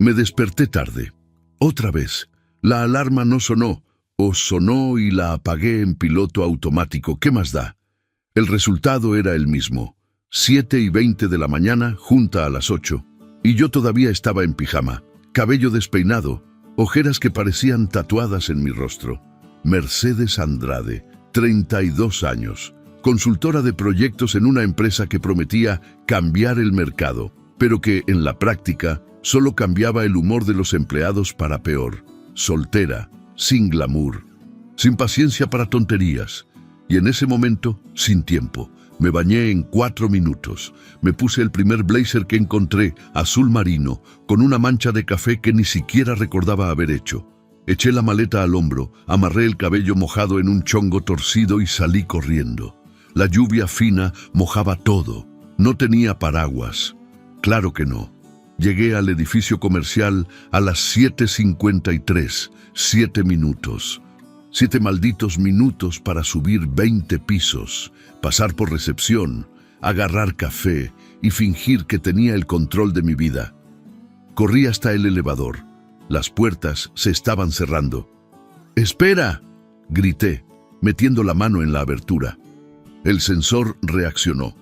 Me desperté tarde. Otra vez. La alarma no sonó, o sonó y la apagué en piloto automático. ¿Qué más da? El resultado era el mismo. 7:20 de la mañana, junta a las 8. Y yo todavía estaba en pijama, cabello despeinado, ojeras que parecían tatuadas en mi rostro. Mercedes Andrade, 32 años, consultora de proyectos en una empresa que prometía cambiar el mercado, pero que, en la práctica, solo cambiaba el humor de los empleados para peor. Soltera, sin glamour, sin paciencia para tonterías. Y en ese momento, sin tiempo, me bañé en 4 minutos. Me puse el primer blazer que encontré, azul marino, con una mancha de café que ni siquiera recordaba haber hecho. Eché la maleta al hombro, amarré el cabello mojado en un chongo torcido y salí corriendo. La lluvia fina mojaba todo. No tenía paraguas. Claro que no. Llegué al edificio comercial a las 7:53, 7 minutos. 7 malditos minutos para subir 20 pisos, pasar por recepción, agarrar café y fingir que tenía el control de mi vida. Corrí hasta el elevador. Las puertas se estaban cerrando. ¡Espera!, grité, metiendo la mano en la abertura. El sensor reaccionó.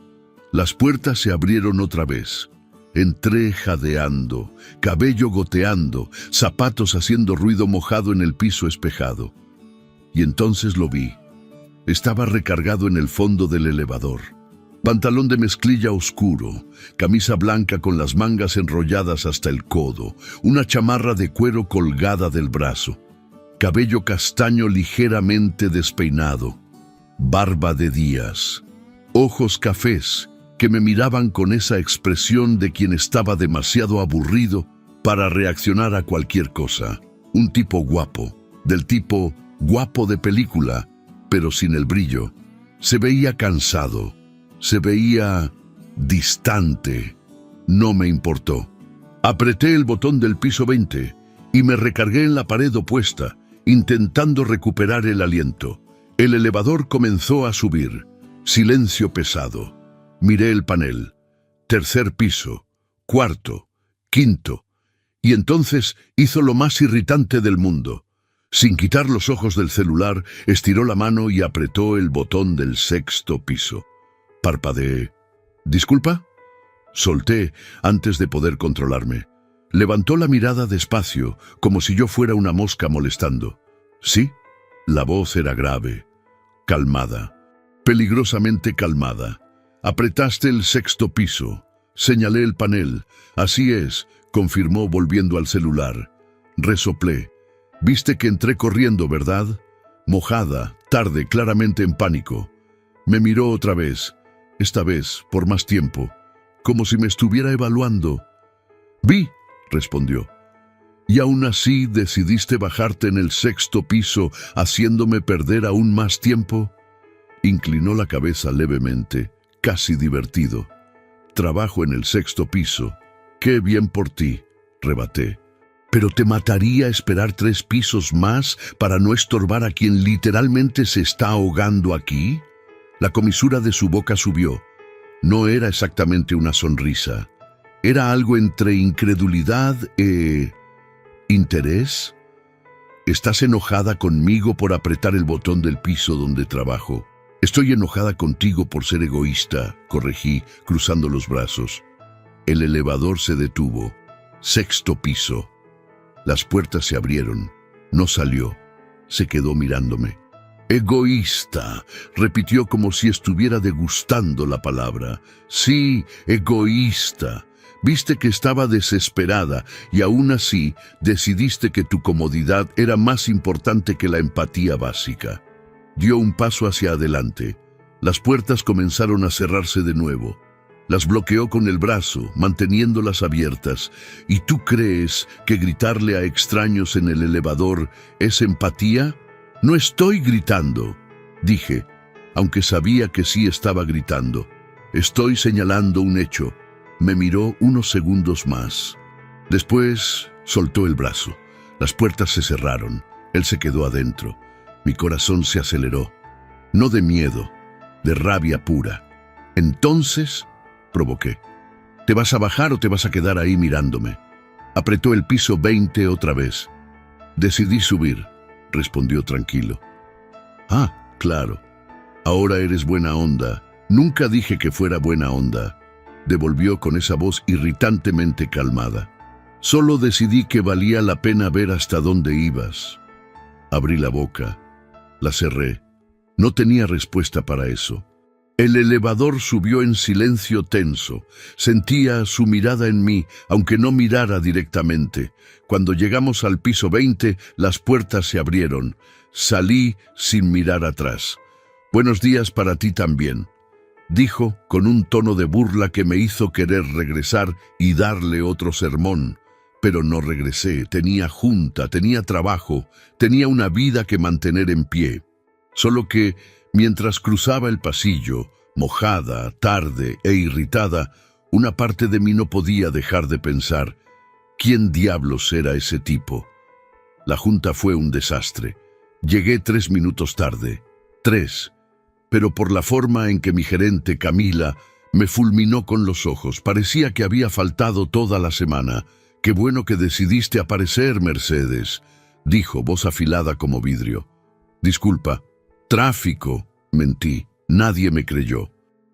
Las puertas se abrieron otra vez. Entré jadeando, cabello goteando, zapatos haciendo ruido mojado en el piso espejado. Y entonces lo vi. Estaba recargado en el fondo del elevador. Pantalón de mezclilla oscuro, camisa blanca con las mangas enrolladas hasta el codo, una chamarra de cuero colgada del brazo, cabello castaño ligeramente despeinado, barba de días, ojos cafés que me miraban con esa expresión de quien estaba demasiado aburrido para reaccionar a cualquier cosa. Un tipo guapo, del tipo guapo de película, pero sin el brillo. Se veía cansado, se veía distante. No me importó. Apreté el botón del piso 20 y me recargué en la pared opuesta, intentando recuperar el aliento. El elevador comenzó a subir. Silencio pesado. Miré el panel. 3er piso, 4º, 5º. Y entonces hizo lo más irritante del mundo. Sin quitar los ojos del celular, estiró la mano y apretó el botón del 6º piso. Parpadeé. ¿Disculpa? Solté antes de poder controlarme. Levantó la mirada despacio, como si yo fuera una mosca molestando. ¿Sí? La voz era grave, calmada, peligrosamente calmada. Apretaste el 6º piso. Señalé el panel. Así es, confirmó volviendo al celular. Resoplé. Viste que entré corriendo, ¿verdad? Mojada, tarde, claramente en pánico. Me miró otra vez, esta vez por más tiempo, como si me estuviera evaluando. Vi, respondió. ¿Y aún así decidiste bajarte en el 6º piso, haciéndome perder aún más tiempo? Inclinó la cabeza levemente, casi divertido. Trabajo en el 6º piso. Qué bien por ti, rebaté. ¿Pero te mataría esperar 3 pisos más para no estorbar a quien literalmente se está ahogando aquí? La comisura de su boca subió. No era exactamente una sonrisa. Era algo entre incredulidad e interés. ¿Estás enojada conmigo por apretar el botón del piso donde trabajo? Estoy enojada contigo por ser egoísta, corregí, cruzando los brazos. El elevador se detuvo. 6º piso. Las puertas se abrieron. No salió. Se quedó mirándome. Egoísta, repitió como si estuviera degustando la palabra. Sí, egoísta. Viste que estaba desesperada y aún así decidiste que tu comodidad era más importante que la empatía básica. Dio un paso hacia adelante. Las puertas comenzaron a cerrarse de nuevo. Las bloqueó con el brazo, manteniéndolas abiertas. ¿Y tú crees que gritarle a extraños en el elevador es empatía? No estoy gritando, dije, aunque sabía que sí estaba gritando. Estoy señalando un hecho. Me miró unos segundos más. Después soltó el brazo. Las puertas se cerraron. Él se quedó adentro. Mi corazón se aceleró. No de miedo, de rabia pura. Entonces, provoqué. ¿Te vas a bajar o te vas a quedar ahí mirándome? Apretó el piso 20 otra vez. Decidí subir, respondió tranquilo. Ah, claro. Ahora eres buena onda. Nunca dije que fuera buena onda, devolvió con esa voz irritantemente calmada. Solo decidí que valía la pena ver hasta dónde ibas. Abrí la boca. La cerré. No tenía respuesta para eso. El elevador subió en silencio tenso. Sentía su mirada en mí, aunque no mirara directamente. Cuando llegamos al piso 20, las puertas se abrieron. Salí sin mirar atrás. Buenos días para ti también, dijo con un tono de burla que me hizo querer regresar y darle otro sermón. Pero no regresé. Tenía junta, tenía trabajo, tenía una vida que mantener en pie. Solo que, mientras cruzaba el pasillo, mojada, tarde e irritada, una parte de mí no podía dejar de pensar, ¿quién diablos era ese tipo? La junta fue un desastre. Llegué 3 minutos tarde. 3. Pero por la forma en que mi gerente, Camila, me fulminó con los ojos, parecía que había faltado toda la semana. «Qué bueno que decidiste aparecer, Mercedes», dijo, voz afilada como vidrio. «Disculpa. Tráfico», mentí. Nadie me creyó.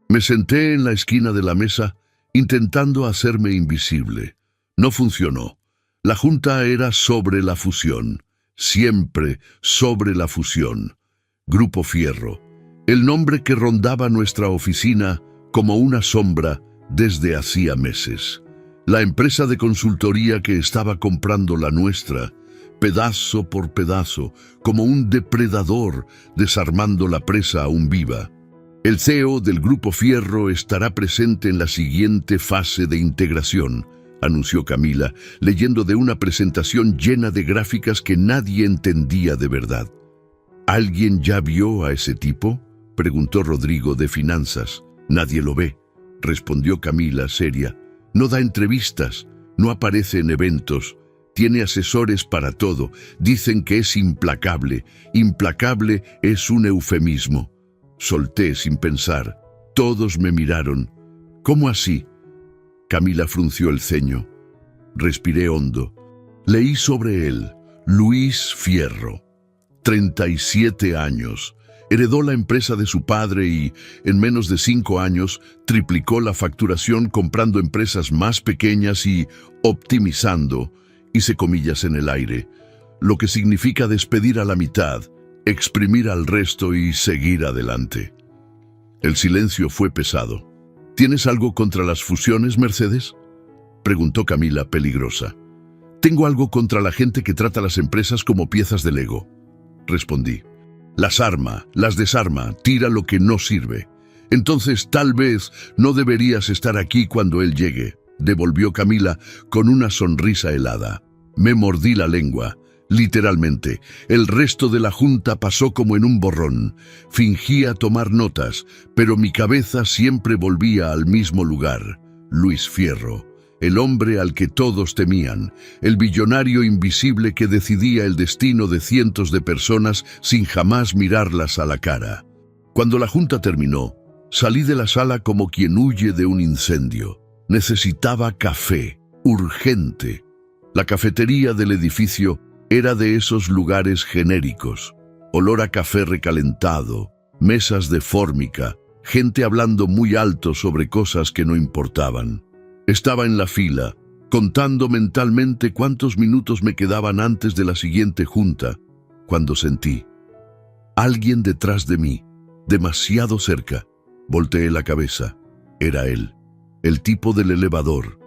Me senté en la esquina de la mesa, intentando hacerme invisible. No funcionó. La junta era sobre la fusión. Siempre sobre la fusión. Grupo Fierro. El nombre que rondaba nuestra oficina como una sombra desde hacía meses. La empresa de consultoría que estaba comprando la nuestra, pedazo por pedazo, como un depredador desarmando la presa aún viva. El CEO del Grupo Fierro estará presente en la siguiente fase de integración, anunció Camila, leyendo de una presentación llena de gráficas que nadie entendía de verdad. ¿Alguien ya vio a ese tipo?, preguntó Rodrigo de Finanzas. Nadie lo ve, respondió Camila seria. No da entrevistas, no aparece en eventos, tiene asesores para todo, dicen que es implacable. Implacable es un eufemismo. Solté sin pensar. Todos me miraron. ¿Cómo así? Camila frunció el ceño. Respiré hondo. Leí sobre él. Luis Fierro. 37 años. Heredó la empresa de su padre y, en menos de 5 años, triplicó la facturación comprando empresas más pequeñas y optimizando, hice comillas en el aire, lo que significa despedir a la mitad, exprimir al resto y seguir adelante. El silencio fue pesado. ¿Tienes algo contra las fusiones, Mercedes?, preguntó Camila, peligrosa. Tengo algo contra la gente que trata las empresas como piezas de Lego, respondí. Las arma, las desarma, tira lo que no sirve. Entonces tal vez no deberías estar aquí cuando él llegue, devolvió Camila con una sonrisa helada. Me mordí la lengua, literalmente. El resto de la junta pasó como en un borrón. Fingía tomar notas, pero mi cabeza siempre volvía al mismo lugar. Luis Fierro. El hombre al que todos temían, el billonario invisible que decidía el destino de cientos de personas sin jamás mirarlas a la cara. Cuando la junta terminó, salí de la sala como quien huye de un incendio. Necesitaba café, urgente. La cafetería del edificio era de esos lugares genéricos. Olor a café recalentado, mesas de fórmica, gente hablando muy alto sobre cosas que no importaban. Estaba en la fila, contando mentalmente cuántos minutos me quedaban antes de la siguiente junta, cuando sentí alguien detrás de mí, demasiado cerca. Volteé la cabeza. Era él, el tipo del elevador.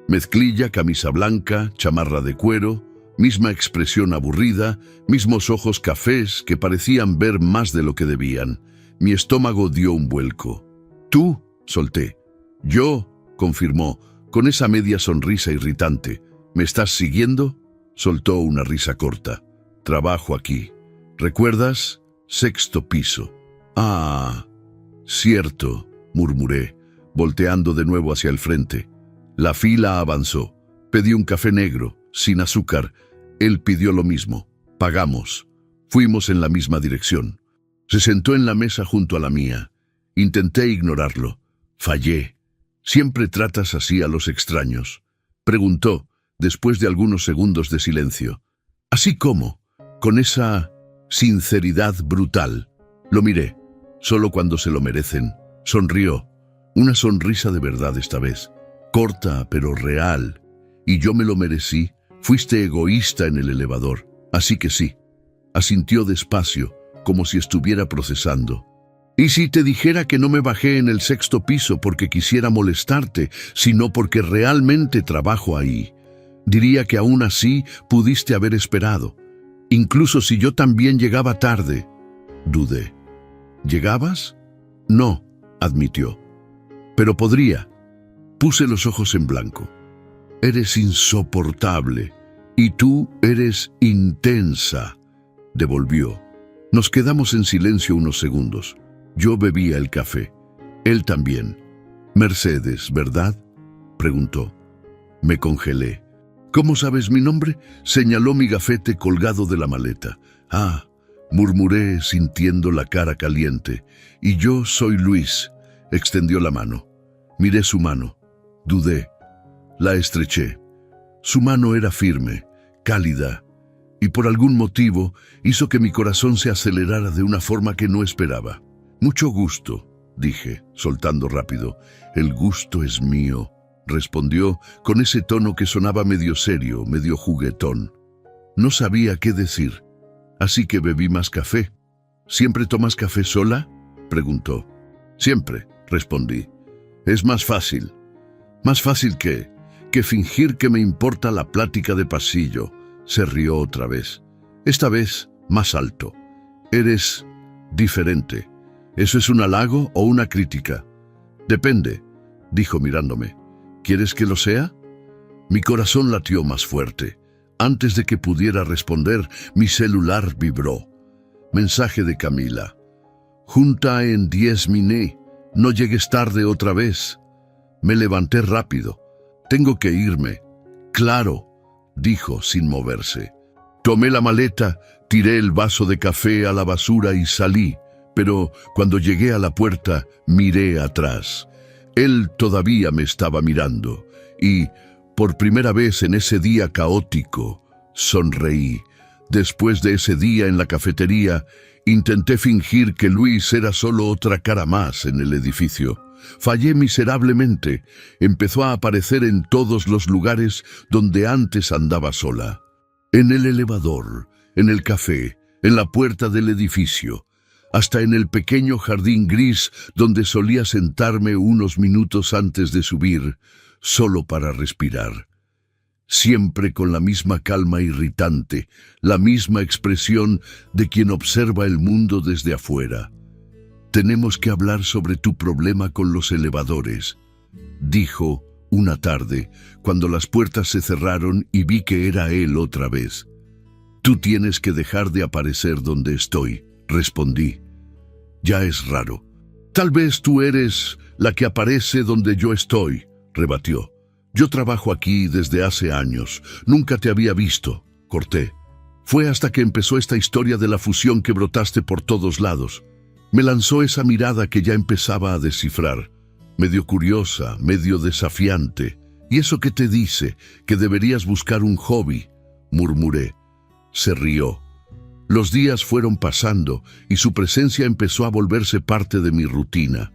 Mezclilla, camisa blanca, chamarra de cuero, misma expresión aburrida, mismos ojos cafés que parecían ver más de lo que debían. Mi estómago dio un vuelco. «Tú», solté. «Yo», confirmó, con esa media sonrisa irritante. «¿Me estás siguiendo?», soltó una risa corta. «Trabajo aquí. ¿Recuerdas? 6º piso». «Ah, cierto», murmuré, volteando de nuevo hacia el frente. La fila avanzó. Pedí un café negro, sin azúcar. Él pidió lo mismo. Pagamos. Fuimos en la misma dirección. Se sentó en la mesa junto a la mía. Intenté ignorarlo. Fallé. «¿Siempre tratas así a los extraños?», preguntó, después de algunos segundos de silencio. Así como, con esa sinceridad brutal, lo miré, solo cuando se lo merecen. Sonrió, una sonrisa de verdad esta vez, corta pero real. Y yo me lo merecí. Fuiste egoísta en el elevador, así que sí. Asintió despacio, como si estuviera procesando. ¿Y si te dijera que no me bajé en el 6º piso porque quisiera molestarte, sino porque realmente trabajo ahí? Diría que aún así pudiste haber esperado, incluso si yo también llegaba tarde. Dudé. ¿Llegabas? No, admitió. Pero podría. Puse los ojos en blanco. Eres insoportable. Y tú eres intensa, devolvió. Nos quedamos en silencio unos segundos. Yo bebía el café. Él también. Mercedes, ¿verdad?, preguntó. Me congelé. ¿Cómo sabes mi nombre? Señaló mi gafete colgado de la maleta. Ah, murmuré sintiendo la cara caliente. Y yo soy Luis. Extendió la mano. Miré su mano. Dudé. La estreché. Su mano era firme, cálida, y por algún motivo hizo que mi corazón se acelerara de una forma que no esperaba. Mucho gusto, dije, soltando rápido. El gusto es mío, respondió con ese tono que sonaba medio serio, medio juguetón. No sabía qué decir, así que bebí más café. ¿Siempre tomas café sola?, preguntó. Siempre, respondí. Es más fácil. ¿Más fácil qué? Que fingir que me importa la plática de pasillo. Se rió otra vez. Esta vez más alto. Eres diferente. ¿Eso es un halago o una crítica? Depende, dijo mirándome. ¿Quieres que lo sea? Mi corazón latió más fuerte. Antes de que pudiera responder, mi celular vibró. Mensaje de Camila. Junta en 10 minutos. No llegues tarde otra vez. Me levanté rápido. Tengo que irme. Claro, dijo sin moverse. Tomé la maleta, tiré el vaso de café a la basura y salí, pero cuando llegué a la puerta, miré atrás. Él todavía me estaba mirando y, por primera vez en ese día caótico, sonreí. Después de ese día en la cafetería, intenté fingir que Luis era solo otra cara más en el edificio. Fallé miserablemente. Empezó a aparecer en todos los lugares donde antes andaba sola. En el elevador, en el café, en la puerta del edificio, hasta en el pequeño jardín gris donde solía sentarme unos minutos antes de subir, solo para respirar. Siempre con la misma calma irritante, la misma expresión de quien observa el mundo desde afuera. Tenemos que hablar sobre tu problema con los elevadores, dijo una tarde, cuando las puertas se cerraron y vi que era él otra vez. Tú tienes que dejar de aparecer donde estoy, respondí. Ya es raro. Tal vez tú eres la que aparece donde yo estoy, rebatió. Yo trabajo aquí desde hace años. Nunca te había visto, corté. Fue hasta que empezó esta historia de la fusión que brotaste por todos lados. Me lanzó esa mirada que ya empezaba a descifrar, medio curiosa, medio desafiante. ¿Y eso qué te dice? Que deberías buscar un hobby, murmuré. Se rió. Los días fueron pasando y su presencia empezó a volverse parte de mi rutina.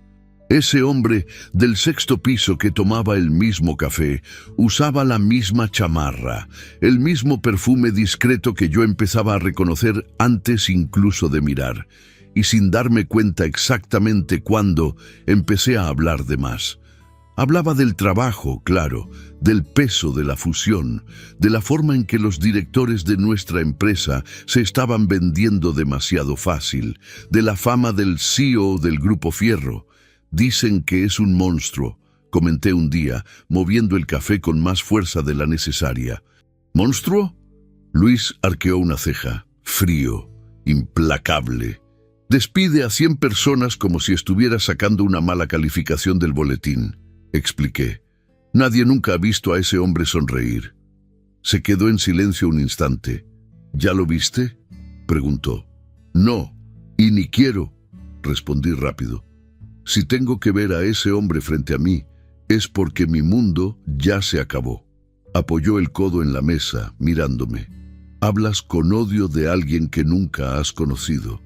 Ese hombre del 6º piso que tomaba el mismo café, usaba la misma chamarra, el mismo perfume discreto que yo empezaba a reconocer antes incluso de mirar. Y sin darme cuenta exactamente cuándo, empecé a hablar de más. Hablaba del trabajo, claro, del peso de la fusión, de la forma en que los directores de nuestra empresa se estaban vendiendo demasiado fácil, de la fama del CEO del Grupo Fierro. Dicen que es un monstruo, comenté un día, moviendo el café con más fuerza de la necesaria. ¿Monstruo? Luis arqueó una ceja, frío, implacable. Despide a 100 personas como si estuviera sacando una mala calificación del boletín, expliqué. Nadie nunca ha visto a ese hombre sonreír. Se quedó en silencio un instante. ¿Ya lo viste?, preguntó. No, y ni quiero, respondí rápido. Si tengo que ver a ese hombre frente a mí, es porque mi mundo ya se acabó. Apoyó el codo en la mesa, mirándome. Hablas con odio de alguien que nunca has conocido.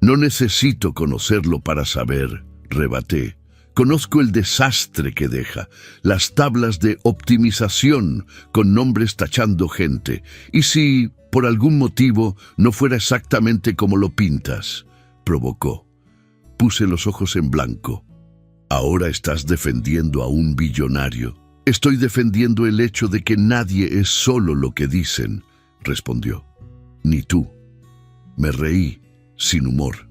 No necesito conocerlo para saber, rebaté. Conozco el desastre que deja, las tablas de optimización con nombres tachando gente. Y si, por algún motivo, no fuera exactamente como lo pintas, provocó. Puse los ojos en blanco. Ahora estás defendiendo a un billonario. Estoy defendiendo el hecho de que nadie es solo lo que dicen, respondió. Ni tú. Me reí, sin humor.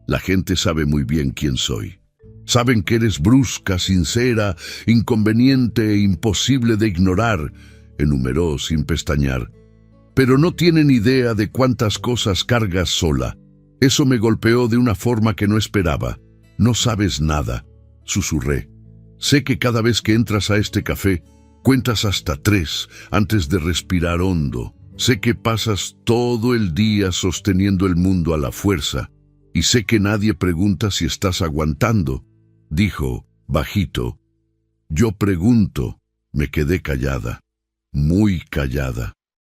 La gente sabe muy bien quién soy. Saben que eres brusca, sincera, inconveniente e imposible de ignorar, enumeró sin pestañear. Pero no tienen idea de cuántas cosas cargas sola. Eso me golpeó de una forma que no esperaba. No sabes nada, susurré. Sé que cada vez que entras a este café, cuentas hasta 3 antes de respirar hondo. Sé que pasas todo el día sosteniendo el mundo a la fuerza. Y sé que nadie pregunta si estás aguantando, dijo, bajito. Yo pregunto. Me quedé callada, muy callada,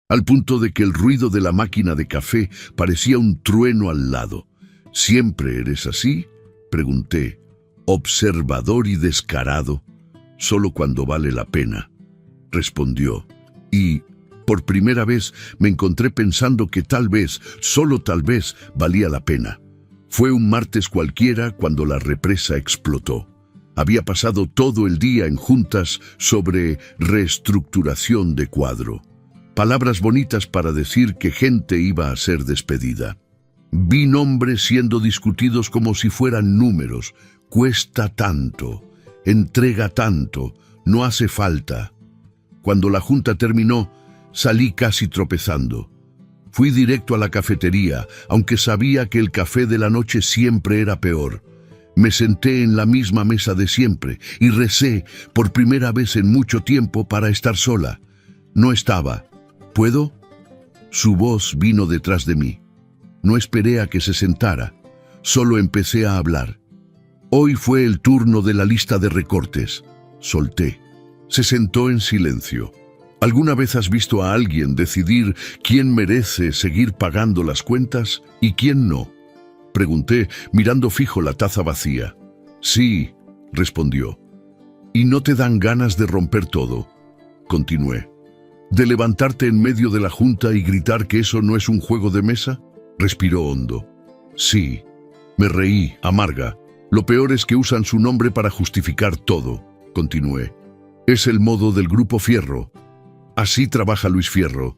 al punto de que el ruido de la máquina de café parecía un trueno al lado. ¿Siempre eres así?, pregunté. Observador y descarado, solo cuando vale la pena, respondió. Y, por primera vez, me encontré pensando que tal vez, solo tal vez, valía la pena. Fue un martes cualquiera cuando la represa explotó. Había pasado todo el día en juntas sobre reestructuración de cuadro. Palabras bonitas para decir que gente iba a ser despedida. Vi nombres siendo discutidos como si fueran números. Cuesta tanto, entrega tanto, no hace falta. Cuando la junta terminó, salí casi tropezando. Fui directo a la cafetería, aunque sabía que el café de la noche siempre era peor. Me senté en la misma mesa de siempre y recé, por primera vez en mucho tiempo, para estar sola. No estaba. ¿Puedo? Su voz vino detrás de mí. No esperé a que se sentara, solo empecé a hablar. Hoy fue el turno de la lista de recortes. Solté. Se sentó en silencio. ¿Alguna vez has visto a alguien decidir quién merece seguir pagando las cuentas y quién no? Pregunté, mirando fijo la taza vacía. Sí, respondió. ¿Y no te dan ganas de romper todo? Continué. ¿De levantarte en medio de la junta y gritar que eso no es un juego de mesa? Respiró hondo. Sí. Me reí, amarga. Lo peor es que usan su nombre para justificar todo, continué. Es el modo del Grupo Fierro. Así trabaja Luis Fierro.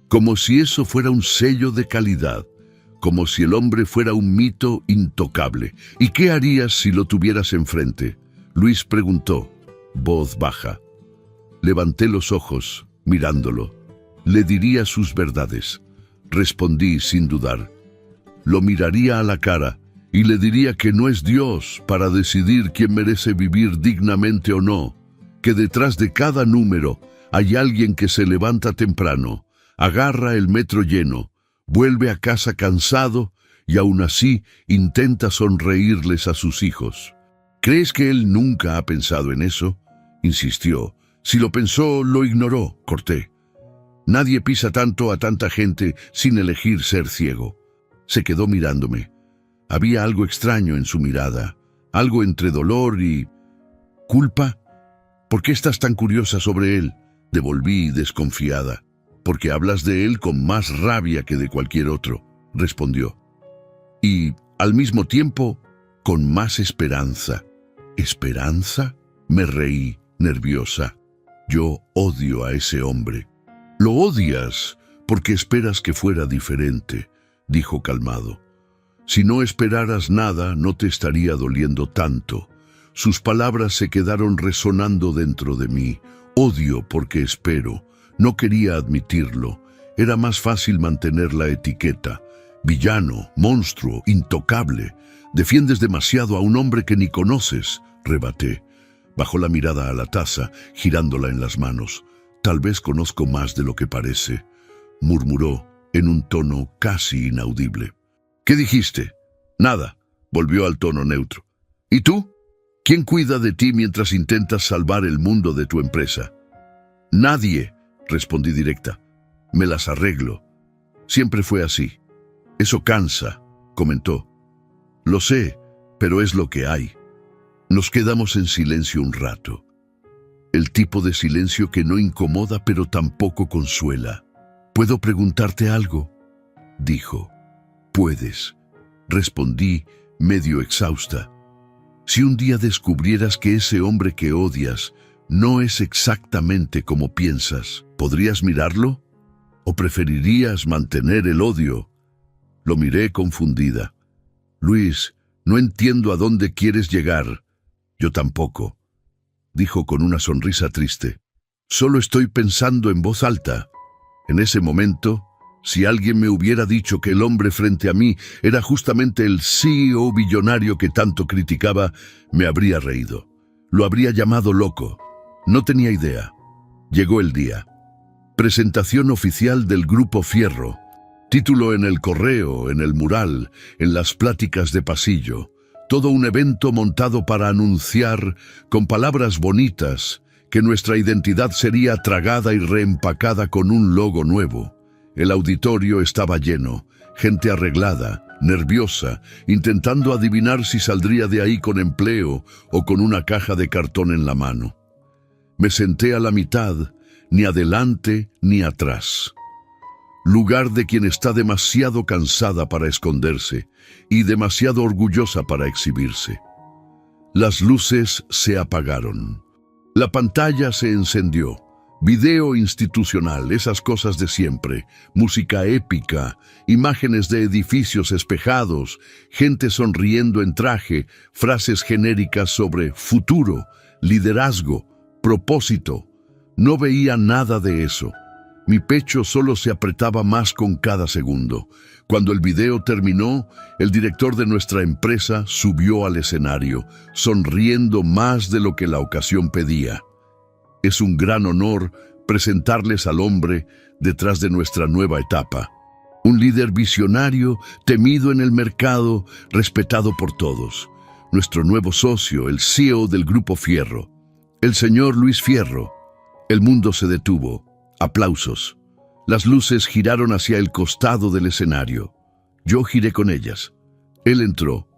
Como si eso fuera un sello de calidad. Como si el hombre fuera un mito intocable. ¿Y qué harías si lo tuvieras enfrente? Luis preguntó, voz baja. Levanté los ojos, mirándolo. Le diría sus verdades. Respondí sin dudar. Lo miraría a la cara y le diría que no es Dios para decidir quién merece vivir dignamente o no, que detrás de cada número hay alguien que se levanta temprano, agarra el metro lleno, vuelve a casa cansado y aún así intenta sonreírles a sus hijos. ¿Crees que él nunca ha pensado en eso?, insistió. Si lo pensó, lo ignoró, corté. Nadie pisa tanto a tanta gente sin elegir ser ciego. Se quedó mirándome. Había algo extraño en su mirada, algo entre dolor y... ¿Culpa? ¿Por qué estás tan curiosa sobre él?, devolví desconfiada. Porque hablas de él con más rabia que de cualquier otro, respondió. Y, al mismo tiempo, con más esperanza. ¿Esperanza? Me reí, nerviosa. Yo odio a ese hombre. Lo odias porque esperas que fuera diferente, dijo calmado. Si no esperaras nada, no te estaría doliendo tanto. Sus palabras se quedaron resonando dentro de mí. Odio porque espero. No quería admitirlo. Era más fácil mantener la etiqueta. Villano, monstruo, intocable. Defiendes demasiado a un hombre que ni conoces, rebaté. Bajó la mirada a la taza, girándola en las manos. Tal vez conozco más de lo que parece, murmuró en un tono casi inaudible. ¿Qué dijiste? Nada, volvió al tono neutro. ¿Y tú? ¿Quién cuida de ti mientras intentas salvar el mundo de tu empresa? Nadie, respondí directa. Me las arreglo. Siempre fue así. Eso cansa, comentó. Lo sé, pero es lo que hay. Nos quedamos en silencio un rato. El tipo de silencio que no incomoda pero tampoco consuela. ¿Puedo preguntarte algo?, dijo. Puedes, respondí, medio exhausta. Si un día descubrieras que ese hombre que odias no es exactamente como piensas, ¿podrías mirarlo? ¿O preferirías mantener el odio? Lo miré confundida. Luis, no entiendo a dónde quieres llegar. Yo tampoco, dijo con una sonrisa triste. Solo estoy pensando en voz alta. En ese momento, si alguien me hubiera dicho que el hombre frente a mí era justamente el CEO billonario que tanto criticaba, me habría reído. Lo habría llamado loco. No tenía idea. Llegó el día. Presentación oficial del Grupo Fierro. Título en el correo, en el mural, en las pláticas de pasillo. Todo un evento montado para anunciar, con palabras bonitas, que nuestra identidad sería tragada y reempacada con un logo nuevo. El auditorio estaba lleno, gente arreglada, nerviosa, intentando adivinar si saldría de ahí con empleo o con una caja de cartón en la mano. Me senté a la mitad, ni adelante ni atrás. Lugar de quien está demasiado cansada para esconderse y demasiado orgullosa para exhibirse. Las luces se apagaron. La pantalla se encendió. Video institucional, esas cosas de siempre, música épica, imágenes de edificios espejados, gente sonriendo en traje, frases genéricas sobre futuro, liderazgo, propósito. No veía nada de eso. Mi pecho solo se apretaba más con cada segundo. Cuando el video terminó, el director de nuestra empresa subió al escenario, sonriendo más de lo que la ocasión pedía. Es un gran honor presentarles al hombre detrás de nuestra nueva etapa. Un líder visionario, temido en el mercado, respetado por todos. Nuestro nuevo socio, el CEO del Grupo Fierro. El señor Luis Fierro. El mundo se detuvo. Aplausos. Las luces giraron hacia el costado del escenario. Yo giré con ellas. Él entró.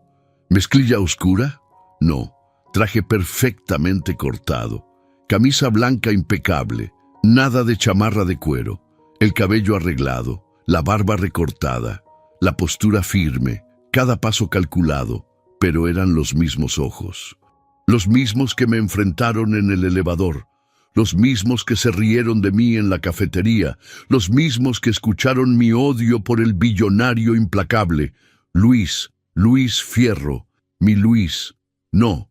¿Mezclilla oscura? No. Traje perfectamente cortado. Camisa blanca impecable. Nada de chamarra de cuero. El cabello arreglado. La barba recortada. La postura firme. Cada paso calculado. Pero eran los mismos ojos. Los mismos que me enfrentaron en el elevador. Los mismos que se rieron de mí en la cafetería, los mismos que escucharon mi odio por el billonario implacable. Luis Fierro, mi Luis. No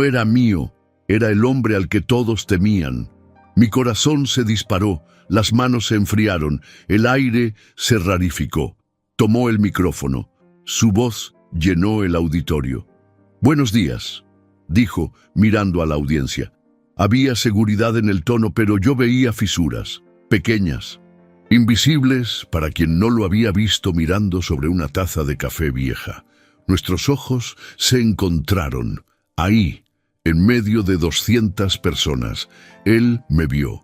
era mío, era el hombre al que todos temían. Mi corazón se disparó, las manos se enfriaron, el aire se rarificó. Tomó el micrófono. Su voz llenó el auditorio. «Buenos días», dijo, mirando a la audiencia. Había seguridad en el tono, pero yo veía fisuras, pequeñas, invisibles para quien no lo había visto mirando sobre una taza de café vieja. Nuestros ojos se encontraron, ahí, en medio de 200 personas. Él me vio,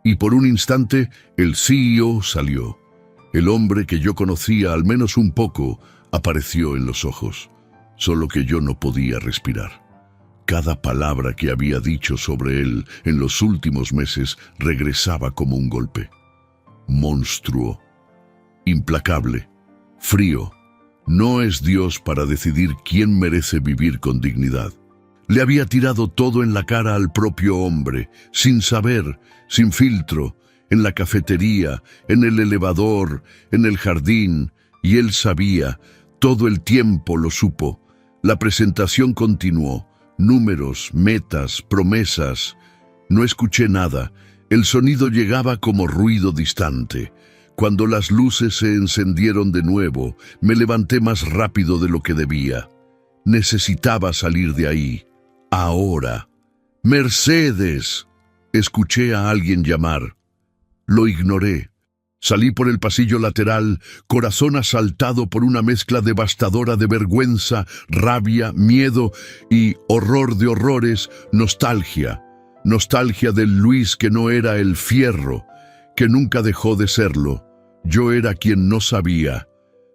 y por un instante el CEO salió. El hombre que yo conocía al menos un poco apareció en los ojos, solo que yo no podía respirar. Cada palabra que había dicho sobre él en los últimos meses regresaba como un golpe. Monstruo, implacable, frío. No es Dios para decidir quién merece vivir con dignidad. Le había tirado todo en la cara al propio hombre, sin saber, sin filtro, en la cafetería, en el elevador, en el jardín, y él sabía, todo el tiempo lo supo. La presentación continuó. Números, metas, promesas. No escuché nada. El sonido llegaba como ruido distante. Cuando las luces se encendieron de nuevo, me levanté más rápido de lo que debía. Necesitaba salir de ahí. Ahora. «¡Mercedes!», escuché a alguien llamar. Lo ignoré. Salí por el pasillo lateral, corazón asaltado por una mezcla devastadora de vergüenza, rabia, miedo y, horror de horrores, nostalgia. Nostalgia del Luis que no era el fierro, que nunca dejó de serlo. Yo era quien no sabía.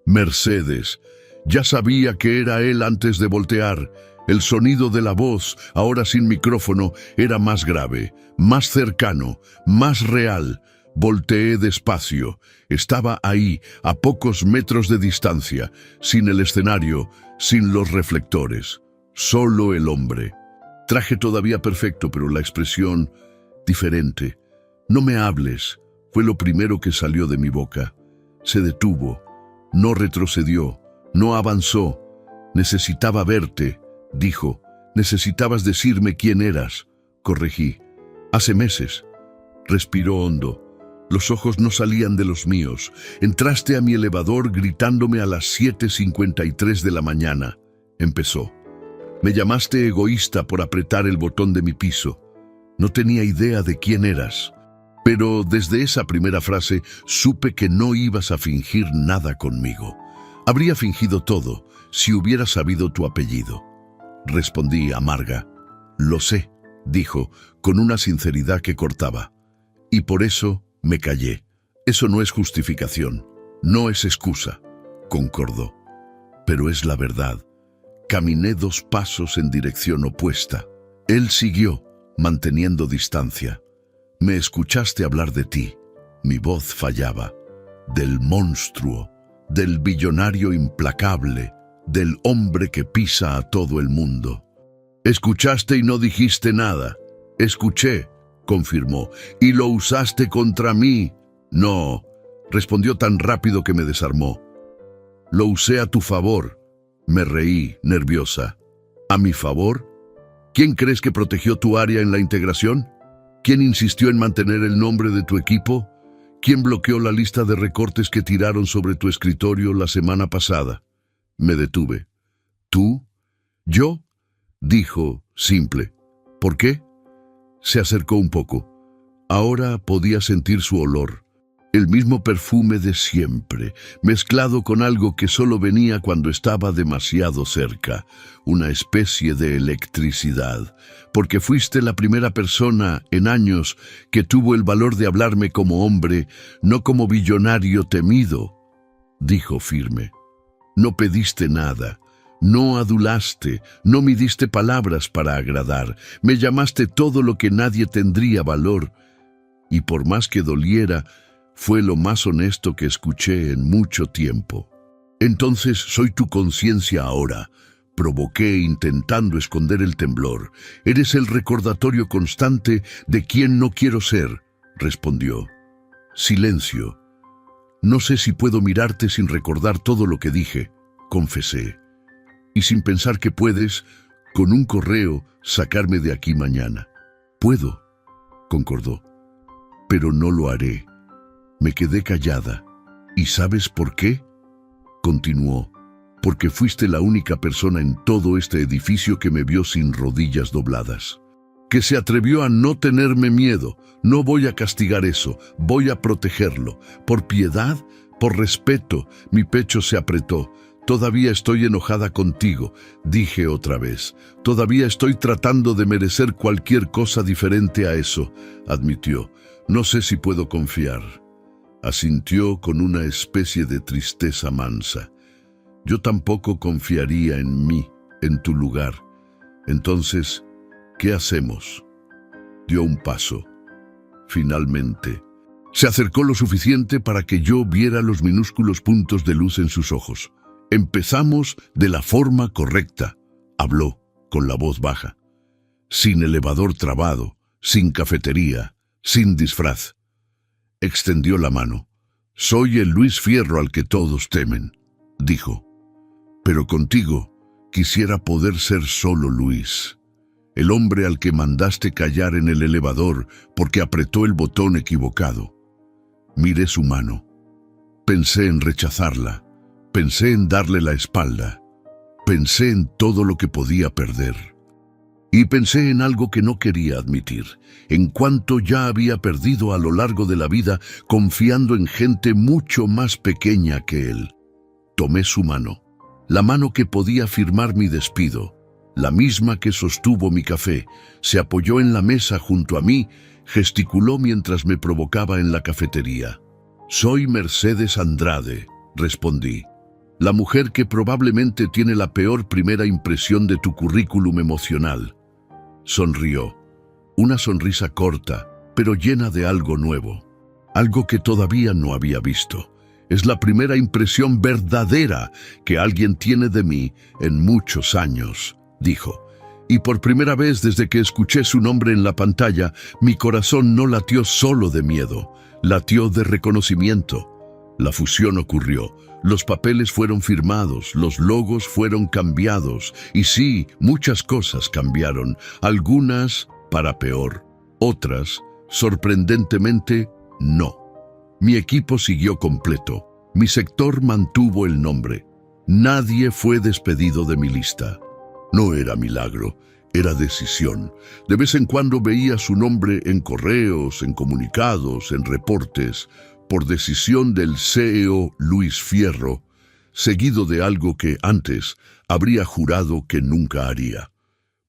Mercedes. Ya sabía que era él antes de voltear. El sonido de la voz, ahora sin micrófono, era más grave, más cercano, más real. Volteé despacio. Estaba ahí, a pocos metros de distancia, sin el escenario, sin los reflectores. Solo el hombre. Traje todavía perfecto, pero la expresión diferente. No me hables, fue lo primero que salió de mi boca. Se detuvo, no retrocedió, no avanzó. Necesitaba verte, dijo. Necesitabas decirme quién eras. Corregí. Hace meses. Respiró hondo. Los ojos no salían de los míos. Entraste a mi elevador gritándome a las 7:53 de la mañana. Empezó. Me llamaste egoísta por apretar el botón de mi piso. No tenía idea de quién eras. Pero desde esa primera frase supe que no ibas a fingir nada conmigo. Habría fingido todo si hubiera sabido tu apellido. Respondí amarga. Lo sé, dijo, con una sinceridad que cortaba. Y por eso me callé. Eso no es justificación, no es excusa, concordó. Pero es la verdad. Caminé 2 pasos en dirección opuesta. Él siguió, manteniendo distancia. Me escuchaste hablar de ti. Mi voz fallaba. Del monstruo, del billonario implacable, del hombre que pisa a todo el mundo. Escuchaste y no dijiste nada. Escuché, confirmó, y lo usaste contra mí. No, respondió tan rápido que me desarmó. Lo usé a tu favor. Me reí, nerviosa. ¿A mi favor? ¿Quién crees que protegió tu área en la integración? ¿Quién insistió en mantener el nombre de tu equipo? ¿Quién bloqueó la lista de recortes que tiraron sobre tu escritorio la semana pasada? Me detuve. ¿Tú? ¿Yo? Dijo, simple. ¿Por qué? Se acercó un poco. Ahora podía sentir su olor. El mismo perfume de siempre, mezclado con algo que solo venía cuando estaba demasiado cerca, una especie de electricidad, porque fuiste la primera persona en años que tuvo el valor de hablarme como hombre, no como billonario temido, dijo firme. No pediste nada, no adulaste, no midiste palabras para agradar, me llamaste todo lo que nadie tendría valor, y por más que doliera, fue lo más honesto que escuché en mucho tiempo. Entonces soy tu conciencia ahora. Provoqué intentando esconder el temblor. Eres el recordatorio constante de quién no quiero ser, respondió. Silencio. No sé si puedo mirarte sin recordar todo lo que dije, confesé. Y sin pensar que puedes, con un correo, sacarme de aquí mañana. Puedo, concordó. Pero no lo haré. Me quedé callada. ¿Y sabes por qué? Continuó. Porque fuiste la única persona en todo este edificio que me vio sin rodillas dobladas. Que se atrevió a no tenerme miedo. No voy a castigar eso, voy a protegerlo. Por piedad, por respeto, mi pecho se apretó. Todavía estoy enojada contigo, dije otra vez. Todavía estoy tratando de merecer cualquier cosa diferente a eso, admitió. No sé si puedo confiar. Asintió con una especie de tristeza mansa. Yo tampoco confiaría en mí, en tu lugar. Entonces, ¿qué hacemos? Dio un paso. Finalmente, se acercó lo suficiente para que yo viera los minúsculos puntos de luz en sus ojos. Empezamos de la forma correcta, habló con la voz baja. Sin elevador trabado, sin cafetería, sin disfraz. Extendió la mano. Soy el Luis Fierro al que todos temen, dijo. Pero contigo quisiera poder ser solo Luis. El hombre al que mandaste callar en el elevador porque apretó el botón equivocado. Miré su mano. Pensé en rechazarla. Pensé en darle la espalda. Pensé en todo lo que podía perder. Y pensé en algo que no quería admitir, en cuanto ya había perdido a lo largo de la vida confiando en gente mucho más pequeña que él. Tomé su mano, la mano que podía firmar mi despido, la misma que sostuvo mi café, se apoyó en la mesa junto a mí, gesticuló mientras me provocaba en la cafetería. «Soy Mercedes Andrade», respondí. «La mujer que probablemente tiene la peor primera impresión de tu currículum emocional». Sonrió. Una sonrisa corta, pero llena de algo nuevo. Algo que todavía no había visto. Es la primera impresión verdadera que alguien tiene de mí en muchos años, dijo. Y por primera vez desde que escuché su nombre en la pantalla, mi corazón no latió solo de miedo, latió de reconocimiento. La fusión ocurrió. Los papeles fueron firmados, los logos fueron cambiados. Y sí, muchas cosas cambiaron, algunas para peor, otras, sorprendentemente, no. Mi equipo siguió completo. Mi sector mantuvo el nombre. Nadie fue despedido de mi lista. No era milagro, era decisión. De vez en cuando veía su nombre en correos, en comunicados, en reportes, por decisión del CEO Luis Fierro, seguido de algo que antes habría jurado que nunca haría.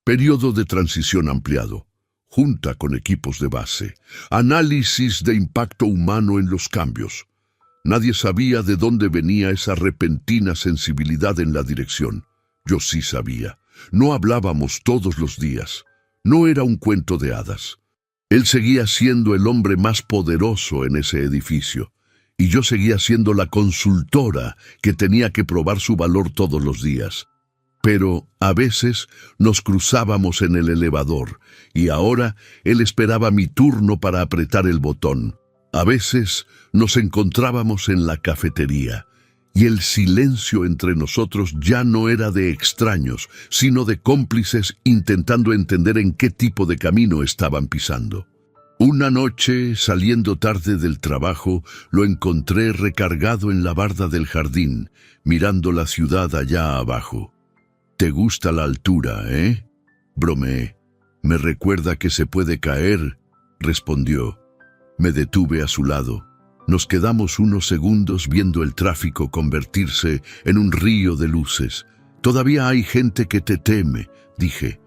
Periodo de transición ampliado, junta con equipos de base, análisis de impacto humano en los cambios. Nadie sabía de dónde venía esa repentina sensibilidad en la dirección. Yo sí sabía. No hablábamos todos los días. No era un cuento de hadas. Él seguía siendo el hombre más poderoso en ese edificio, y yo seguía siendo la consultora que tenía que probar su valor todos los días. Pero a veces nos cruzábamos en el elevador, y ahora él esperaba mi turno para apretar el botón. A veces nos encontrábamos en la cafetería, y el silencio entre nosotros ya no era de extraños, sino de cómplices intentando entender en qué tipo de camino estaban pisando. Una noche, saliendo tarde del trabajo, lo encontré recargado en la barda del jardín, mirando la ciudad allá abajo. «¿Te gusta la altura, eh?», bromeé. «Me recuerda que se puede caer», respondió. Me detuve a su lado. Nos quedamos unos segundos viendo el tráfico convertirse en un río de luces. «Todavía hay gente que te teme», dije.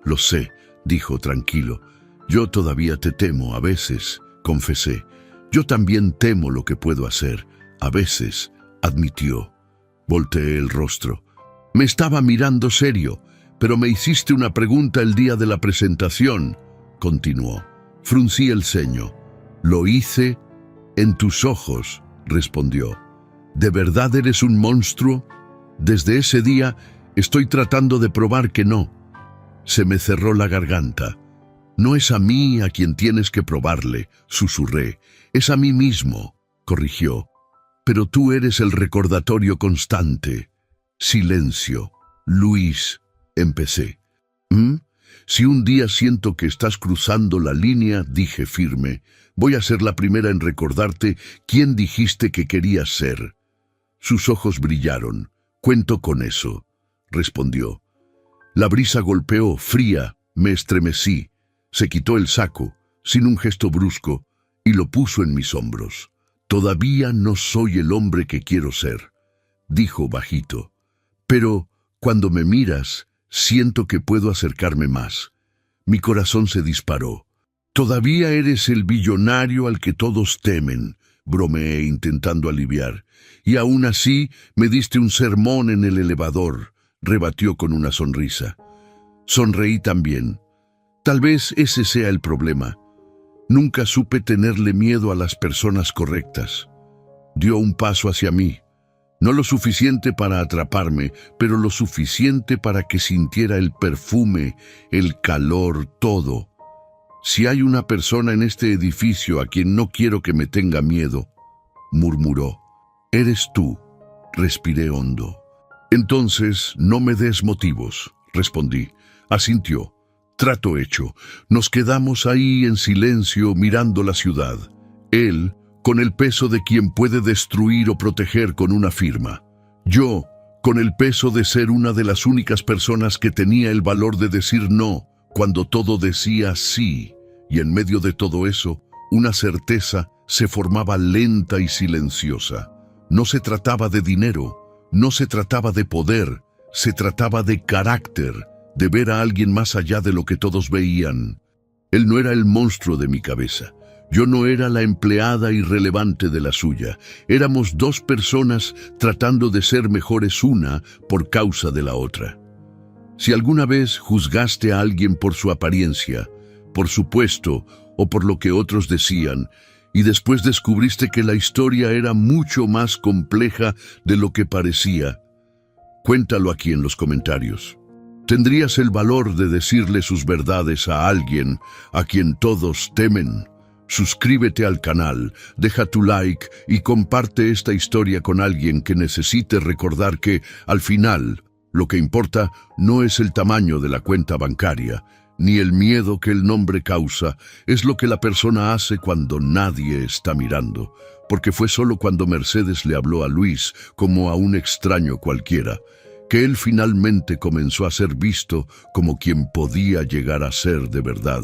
«Lo sé», dijo tranquilo. «Yo todavía te temo a veces», confesé. «Yo también temo lo que puedo hacer, a veces», admitió. Volteé el rostro. Me estaba mirando serio, pero me hiciste una pregunta el día de la presentación, continuó. Fruncí el ceño. «Lo hice en tus ojos», respondió. «¿De verdad eres un monstruo? Desde ese día estoy tratando de probar que no». Se me cerró la garganta. «No es a mí a quien tienes que probarle», susurré. «Es a mí mismo», corrigió. «Pero tú eres el recordatorio constante». Silencio. «Luis», empecé. «Si un día siento que estás cruzando la línea», dije firme, «voy a ser la primera en recordarte quién dijiste que querías ser». Sus ojos brillaron. «Cuento con eso», respondió. La brisa golpeó, fría, me estremecí. Se quitó el saco, sin un gesto brusco, y lo puso en mis hombros. «Todavía no soy el hombre que quiero ser», dijo bajito. «Pero cuando me miras, siento que puedo acercarme más». Mi corazón se disparó. «Todavía eres el billonario al que todos temen», bromeé intentando aliviar. «Y aún así me diste un sermón en el elevador», rebatió con una sonrisa. Sonreí también. Tal vez ese sea el problema. Nunca supe tenerle miedo a las personas correctas. Dio un paso hacia mí. No lo suficiente para atraparme, pero lo suficiente para que sintiera el perfume, el calor, todo. «Si hay una persona en este edificio a quien no quiero que me tenga miedo», murmuró. «Eres tú», respiré hondo. «Entonces no me des motivos», respondí. Asintió. Trato hecho. Nos quedamos ahí en silencio mirando la ciudad. Él, con el peso de quien puede destruir o proteger con una firma. Yo, con el peso de ser una de las únicas personas que tenía el valor de decir no, cuando todo decía sí. Y en medio de todo eso, una certeza se formaba lenta y silenciosa. No se trataba de dinero, no se trataba de poder, se trataba de carácter, de ver a alguien más allá de lo que todos veían. Él no era el monstruo de mi cabeza. Yo no era la empleada irrelevante de la suya. Éramos dos personas tratando de ser mejores una por causa de la otra. Si alguna vez juzgaste a alguien por su apariencia, por su puesto o por lo que otros decían, y después descubriste que la historia era mucho más compleja de lo que parecía, cuéntalo aquí en los comentarios. ¿Tendrías el valor de decirle sus verdades a alguien a quien todos temen? Suscríbete al canal, deja tu like y comparte esta historia con alguien que necesite recordar que, al final, lo que importa no es el tamaño de la cuenta bancaria, ni el miedo que el nombre causa, es lo que la persona hace cuando nadie está mirando, porque fue solo cuando Mercedes le habló a Luis como a un extraño cualquiera, que él finalmente comenzó a ser visto como quien podía llegar a ser de verdad.